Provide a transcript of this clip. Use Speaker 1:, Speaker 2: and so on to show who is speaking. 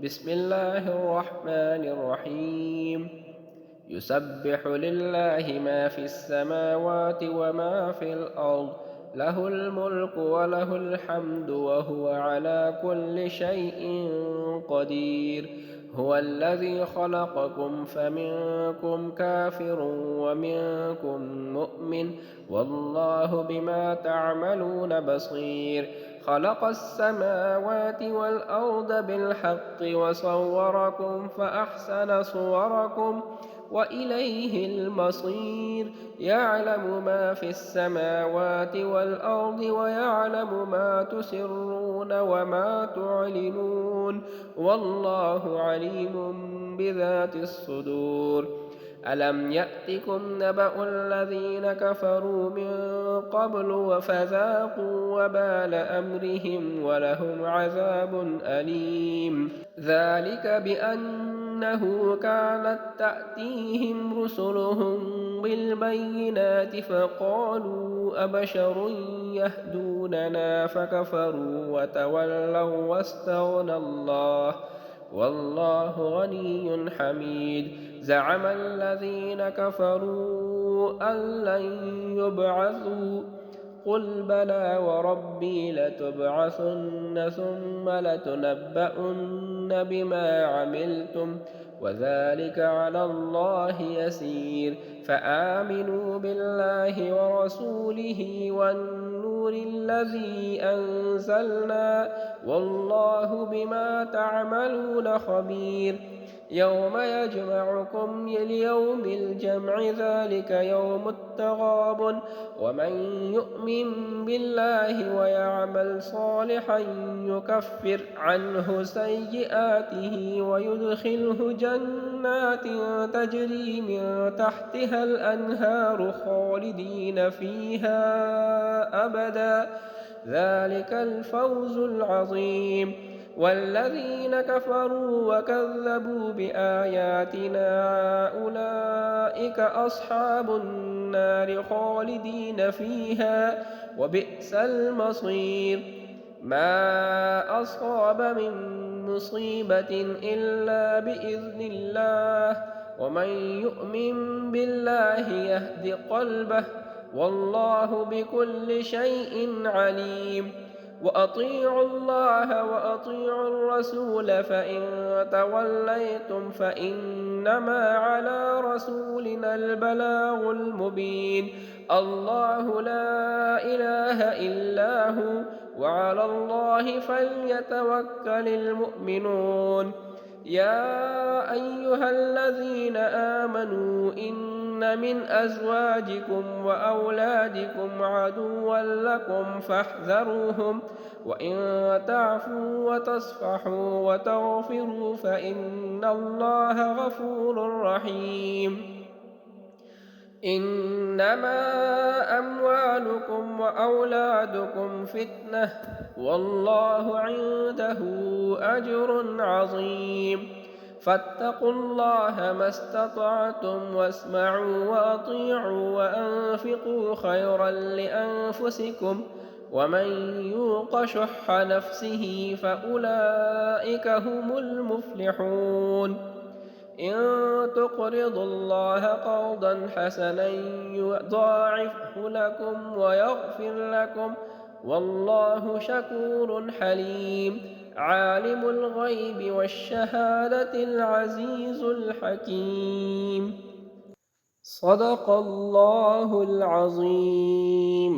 Speaker 1: بسم الله الرحمن الرحيم يسبح لله ما في السماوات وما في الأرض له الملك وله الحمد وهو على كل شيء قدير هو الذي خلقكم فمنكم كافر ومنكم مؤمن والله بما تعملون بصير خلق السماوات والأرض بالحق وصوركم فأحسن صوركم وإليه المصير يعلم ما في السماوات والأرض ويعلم ما تسرون وما تعلنون والله عليم بذات الصدور ألم يأتكم نبأ الذين كفروا من قبل فذاقوا وبال أمرهم ولهم عذاب أليم ذلك بأنه كانت تأتيهم رسلهم بالبينات فقالوا أبشر يهدوننا فكفروا وتولوا واستغنى الله والله غني حميد زعم الذين كفروا أن لن يبعثوا قل بلى وربي لتبعثن ثم لتنبؤن بما عملتم وذلك على الله يسير فآمنوا بالله ورسوله والنور الذي أنزلنا والله بما تعملون خبير يوم يجمعكم ليوم الجمع ذلك يوم التغابن ومن يؤمن بالله ويعمل صالحا يكفر عنه سيئاته ويدخله جنات تجري من تحتها الأنهار خالدين فيها أبدا ذلك الفوز العظيم والذين كفروا وكذبوا بآياتنا أولئك أصحاب النار خالدين فيها وبئس المصير ما أصاب من مصيبة إلا بإذن الله ومن يؤمن بالله يهد قلبه والله بكل شيء عليم وأطيعوا الله وأطيعوا الرسول فإن توليتم فإنما على رسولنا البلاغ المبين الله لا إله إلا هو وعلى الله فليتوكل المؤمنون يا أيها الذين آمنوا إن من أزواجكم وأولادكم عدوا لكم فاحذروهم وإن تعفوا وتصفحوا وتغفروا فإن الله غفور رحيم إنما أموالكم وأولادكم فتنة والله عنده أجر عظيم فاتقوا الله ما استطعتم واسمعوا وأطيعوا وأنفقوا خيرا لأنفسكم ومن يوق شح نفسه فأولئك هم المفلحون إن تقرضوا الله قرضا حسنا يضاعفه لكم ويغفر لكم والله شكور حليم عالم الغيب والشهادة العزيز الحكيم صدق الله العظيم.